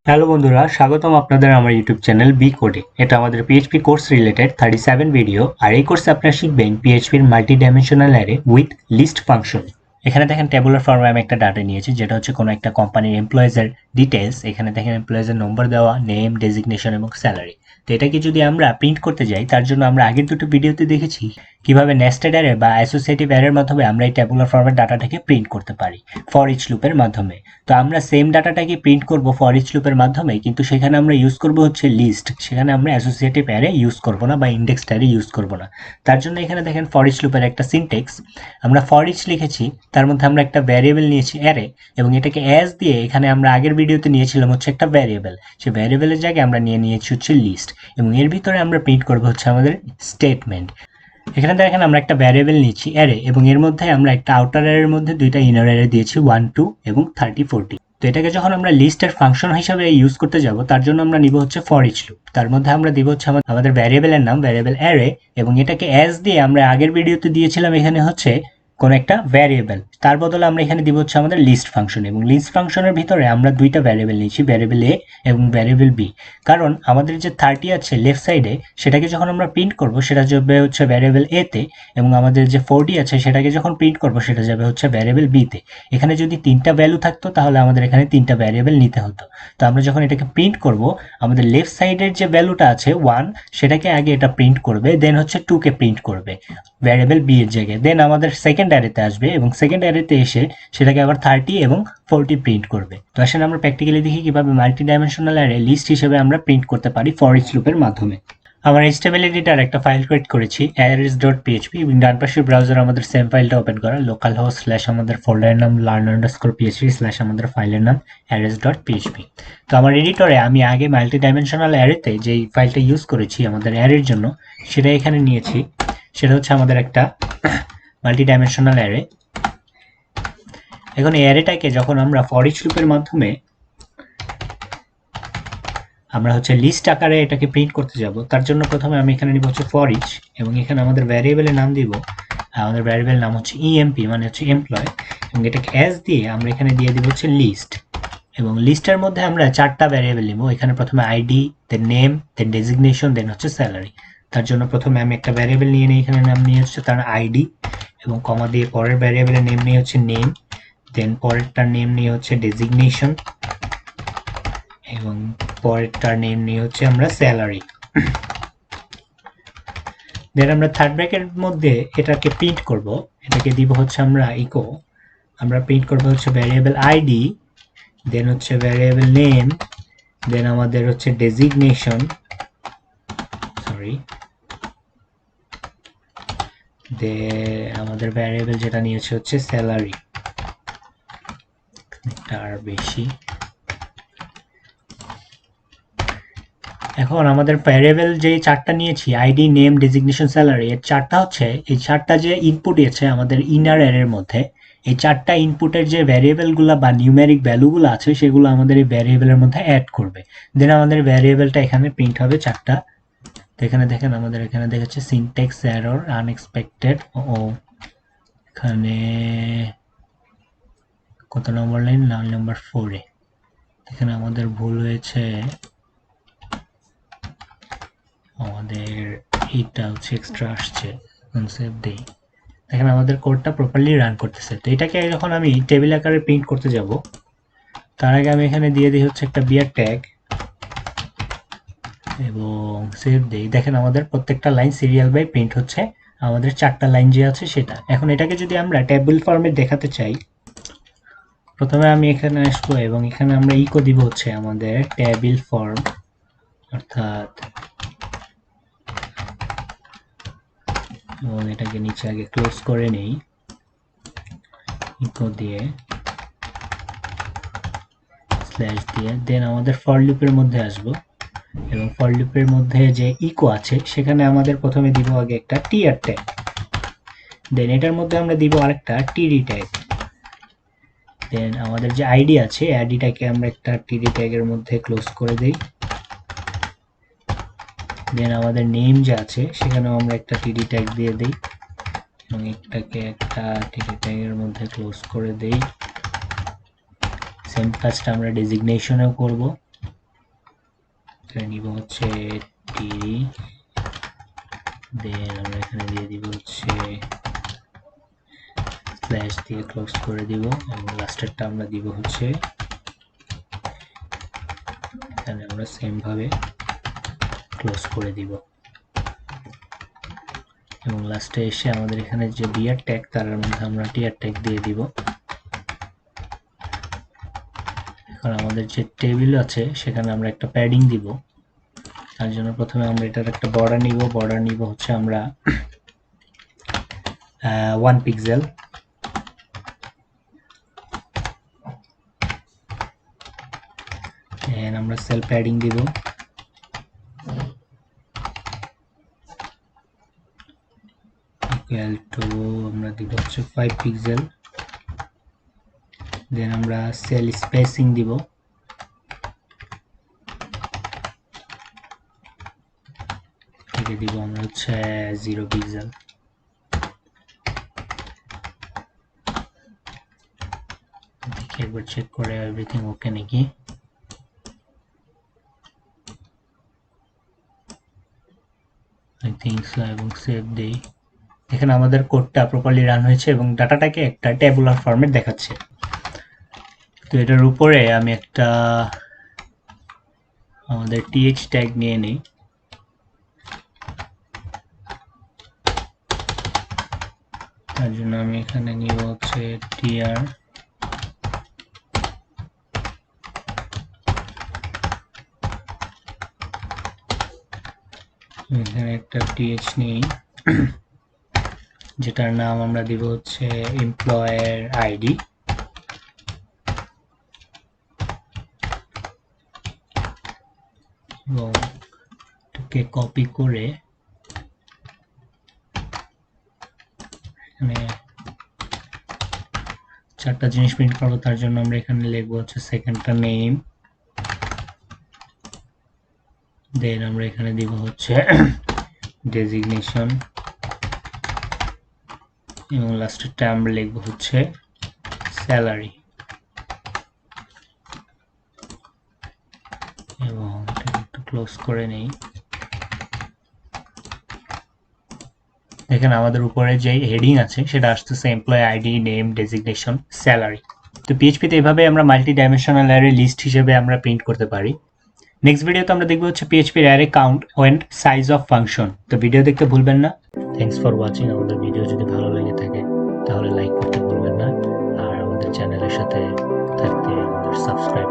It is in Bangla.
হ্যালো বন্ধুরা, স্বাগতম আপনাদের আমার ইউটিউব চ্যানেল বি কোডে। এটা আমাদের পিএইচপি কোর্স রিলেটেড 37 ভিডিও। আর এই কোর্সে আপনারা শিখবেন পিএইচপির multi dimensional array with list function. এখানে দেখেন টেবুলার ফর্মে আমি একটা ডাটা নিয়েছি, যেটা হচ্ছে কোনো একটা কোম্পানির এমপ্লয়েজের ডিটেলস। এখানে দেখেন এমপ্লয়েজের নম্বর দেওয়া, নেম, ডেজিগনেশন এবং স্যালারি। তো এটাকে যদি আমরা প্রিন্ট করতে যাই, তার জন্য আমরা আগের দুটো ভিডিওতে দেখেছি কিভাবে নেস্টেড অ্যারে বা অ্যাসোসিয়েটিভ অ্যারের মাধ্যমে আমরা এই টেবুলার ফর্মের ডাটাটাকে প্রিন্ট করতে পারি ফর ইচ লুপের মাধ্যমে। তো আমরা সেম ডাটাটাকে প্রিন্ট করব ফর ইচ লুপের মাধ্যমে, কিন্তু সেখানে আমরা ইউজ করব হচ্ছে লিস্ট। সেখানে আমরা অ্যাসোসিয়েটিভ অ্যারে ইউজ করব না বা ইন্ডেক্সড অ্যারে ইউজ করব না। তার জন্য এখানে দেখেন ফর ইচ লুপের একটা সিনটেক্স। আমরা ফর ইচ লিখেছি, তার মধ্যে আমরা একটা ভ্যারিয়েবল নিয়েছি অ্যারে, এবং এটাকে অ্যাজ দিয়ে এখানে আমরা আগের ভিডিওতে নিয়েছিলাম হচ্ছে একটা ভ্যারিয়েবল। সেই ভ্যারিয়েবলের জায়গায় আমরা নিয়েছি হচ্ছে লিস্ট, এবং এর ভিতরে আমরা প্রিন্ট করব হচ্ছে আমাদের স্টেটমেন্ট। এখানে দেখেন আমরা একটা ভ্যারিয়েবল নিয়েছি অ্যারে, এবং এর মধ্যে আমরা একটা আউটার অ্যারের মধ্যে দুইটা ইনার অ্যারে দিয়েছি 1 2 এবং 30 40। তো এটাকে যখন আমরা লিস্টের ফাংশন হিসাবে ইউজ করতে যাব, তার জন্য আমরা নিব হচ্ছে ফর ইচ লুপ। তার মধ্যে আমরা দিব হচ্ছে আমাদের ভ্যারিয়েবলের নাম, ভ্যারিয়েবল অ্যারে, এবং এটাকে অ্যাজ দিয়ে আমরা আগের ভিডিওতে দিয়েছিলাম এখানে হচ্ছে কোন একটা ভ্যারিয়েবল। তার বদলে আমরা এখানে দিব হচ্ছে আমাদের লিস্ট ফাংশন, এবং লিস্ট ফাংশনের ভিতরে আমরা দুইটা ভ্যারিয়েবল নিয়েছি, ভ্যারিয়েবল এ এবং ভ্যারিয়েবল বি। কারণ আমাদের যে 30 আছে লেফট সাইডে, সেটাকে যখন আমরা প্রিন্ট করব সেটা যাবে হচ্ছে ভ্যারিয়েবল এ তে, এবং আমাদের যে 40 আছে সেটাকে যখন প্রিন্ট করব সেটা যাবে হচ্ছে ভ্যারিয়েবল বি তে। এখানে যদি তিনটা ভ্যালু থাকতো তাহলে আমাদের এখানে তিনটা ভ্যারিয়েবল নিতে হতো। তো আমরা যখন এটাকে প্রিন্ট করব, আমাদের লেফট সাইডের যে ভ্যালুটা আছে 1, সেটাকে আগে এটা প্রিন্ট করবে, দেন হচ্ছে 2 কে প্রিন্ট করবে ভ্যারিয়েবল বি এর জায়গায়। দেন আমাদের সেকেন্ড অ্যারেতে আসবে, এবং সেকেন্ড অ্যারেতে এসে সেটাকে আবার 30 এবং 40 প্রিন্ট করবে। তো আসলে আমরা প্র্যাকটিক্যালি দেখি কিভাবে মাল্টি ডাইমেনশনাল অ্যারে লিস্ট হিসেবে আমরা প্রিন্ট করতে পারি ফর ইচ লুপের মাধ্যমে। আমার HTML এডিটর একটা ফাইল ক্রিয়েট করেছি arrays.php, এবং ডান পাশের ব্রাউজার আমাদের সেম ফাইলটা ওপেন করা, লোকাল হোস্ট স্ল্যাশ আমাদের ফোল্ডারের নাম learn_php স্ল্যাশ আমাদের ফাইলের নাম arrays.php। তো আমার এডিটরে আমি আগে মাল্টি ডাইমেনশনাল অ্যারেতে যেই ফাইলটা ইউজ করেছি আমাদের অ্যারের জন্য, সেটা এখানে নিয়েছি। সেটা হচ্ছে আমাদের একটা মাল্টি ডাইমেনশনাল অ্যারে। এখন এই অ্যারেটাকে যখন আমরা ফর ইচ লুপের মাধ্যমে আমরা হচ্ছে লিস্ট আকারে এটাকে প্রিন্ট করতে যাব, তার জন্য প্রথমে আমি এখানে নিব হচ্ছে ফর ইচ, এবং এখানে আমাদের ভ্যারিয়েবলের নাম দিব, আমাদের ভ্যারিয়েবল নাম হচ্ছে ইএমপি মানে হচ্ছে এমপ্লয়, এবং এটাকে অ্যাজ দিয়ে আমরা এখানে দিয়ে দিব হচ্ছে লিস্ট। এবং লিস্টের মধ্যে আমরা চারটা ভ্যারিয়েবল নিব। এখানে প্রথমে আইডি, দেন নেম, দেন ডেজিগনেশন, দেন হচ্ছে স্যালারি। তার জন্য প্রথমে আমি একটা ভ্যারিয়েবল নিয়ে নিই, এখানে নাম নিয়ে হচ্ছে তার আইডি, এবং কমা দিয়ে পরের ভ্যারিয়েবলের নেম নিয়ে হচ্ছে নেম, দেন পরেরটার নেম নিয়ে হচ্ছে ডেজিগনেশন, এবং পরেরটার নেম নিয়ে হচ্ছে আমরা স্যালারি। দেন আমরা থার্ড ব্র্যাকেটের মধ্যে এটাকে প্রিন্ট করব, এটাকে দিব হচ্ছে আমরা ইকো, আমরা প্রিন্ট করব হচ্ছে ভ্যারিয়েবল আইডি, দেন হচ্ছে ভ্যারিয়েবল নেম, দেন আমাদের হচ্ছে ডেজিগনেশন, আমাদের ভ্যারিয়েবল যেটা নিয়েছে হচ্ছে স্যালারি। তার বেশি এখন আমাদের ভ্যারিয়েবল যে চারটা নিয়েছি আইডি, নেম, ডেজিগনেশন, স্যালারি, এর চারটা হচ্ছে এই চারটা যে ইনপুট আছে আমাদের ইনার অ্যারের মধ্যে, এই চারটা ইনপুটের যে ভ্যারিয়েবলগুলো বা নিউমেরিক ভ্যালুগুলো আছে সেগুলো আমাদের এই ভ্যারিয়েবলের মধ্যে অ্যাড করবে। দেন আমাদের ভ্যারিয়েবলটা এখানে প্রিন্ট হবে চারটা। তো এখানে দেখেন আমাদের এখানে দেখাচ্ছে সিনট্যাক্স এরর আনএক্সপেক্টেড। ও এখানে কত নম্বর লাইন? লাইন নাম্বার 4 এ এখানে আমাদের ভুল হয়েছে, আমাদের এইটা হচ্ছে এক্সট্রা আসছে। কনসেপ্ট দেই, দেখেন আমাদের কোডটা প্রপারলি রান করতেছে। তো এটাকে যখন আমি টেবিল আকারে প্রিন্ট করতে যাব, তার আগে আমি এখানে দিয়ে দিই হচ্ছে একটা বিয়ার ট্যাগ, এবং সেভ দেই। দেখেন আমাদের প্রত্যেকটা লাইন সিরিয়াল বাই প্রিন্ট হচ্ছে, আমাদের চারটা লাইন যে আছে সেটা। এখন এটাকে যদি আমরা টেবিল ফর্মে দেখাতে চাই, প্রথমে আমি এখানে আসবো, এবং এখানে আমরা ইকো দিব হচ্ছে আমাদের টেবিল ফর্ম, অর্থাৎ, এবং এটাকে নিচে আগে ক্লোজ করে নেই ইকো দিয়ে, স্ল্যাশ দিয়ে। দেন আমাদের ফর লুপের মধ্যে আসবো, এবং ফর লুপের মধ্যে যে ইকো আছে সেখানে আমাদের প্রথমে দিব আগে একটা টিআর ট্যাগ, দেন এটার মধ্যে আমরা দিব আরেকটা টিডি ট্যাগ, দেন আমাদের যে আইডি আছে আইডিটাকে আমরা একটা টিডি ট্যাগের মধ্যে ক্লোজ করে দেই। দেন আমাদের নেম যে আছে সেখানেও আমরা একটা টিডি ট্যাগ দিয়ে দেই, এবং এটাকে একটা টিডি ট্যাগের মধ্যে ক্লোজ করে দেই। সেম কাজটা আমরা ডেজিগনেশনেও করব। এখানে নিব হচ্ছে টি, দেন আমরা এখানে দিয়ে দিব হচ্ছে স্ল্যাশ দিয়ে ক্লোজ করে দিব এবং লাস্টেরটা আমরা দিব হচ্ছে এখানে আমরা সেম ভাবে ক্লোজ করে দিব এবং লাস্টে এসে আমাদের এখানে যে বিয়ার ট্যাগ তার মধ্যে আমরা টিয়ার ট্যাগ দিয়ে দিব। এখন আমাদের যে টেবিল আছে সেখানে আমরা একটা প্যাডিং দিব, তার জন্য প্রথমে আমরা এটার একটা বর্ডার নিব হচ্ছে আমরা 1 পিক্সেল, এন্ড আমরা সেল প্যাডিং দিব ইকুয়াল টু আমরা দিব হচ্ছে 5 পিক্সেল, দেন আমরা সেল স্পেসিং দিব এটাকে দিব আমরা হচ্ছে 0 পিক্সেল। দেখি একবার চেক করে এভরিথিং ওকে নাকি। আই থিংক সো, এবং সেভ দেই। এখানে আমাদের কোডটা প্রপারলি রান হয়েছে এবং ডাটাটাকে একটা ট্যাবুলার ফরম্যাট দেখাচ্ছে। তো এটার উপরে আমি একটা আমাদের টিএইচ ট্যাগ নিয়ে নিই, তার জন্য আমি এখানে নিব হচ্ছে টিআর, এখানে একটা টিএইচ নেই যেটার নাম আমরা দিব হচ্ছে এমপ্লয়ার আইডি, এবং এটাকে কপি করে এখানে চারটা জিনিস প্রিন্ট করবো, তার জন্য আমরা এখানে লিখবো হচ্ছে সেকেন্ডটা নেম, দেন আমরা এখানে দিব হচ্ছে ডেজিগনেশন এবং লাস্টেরটা আমরা লিখবো হচ্ছে স্যালারি, এবং একটু ক্লোজ করে নেই। এখানে আমাদের উপরে যে হেডিং আছে সেটা আসতেছে employee ID, name, designation, salary. তো পিএইচপিতে এভাবে আমরা মাল্টি ডাইমেনশনাল অ্যারে লিস্ট হিসেবে আমরা প্রিন্ট করতে পারি। নেক্সট ভিডিওতে আমরা দেখব হচ্ছে পিএইচপির array count and size of function. তো ভিডিও দেখতে ভুলবেন না। Thanks for watching. আমাদের ভিডিও যদি ভালো লেগে থাকে তাহলে লাইক করতে ভুলবেন না, আর আমাদের চ্যানেলের সাথে থাকতে আমাদের সাবস্ক্রাইব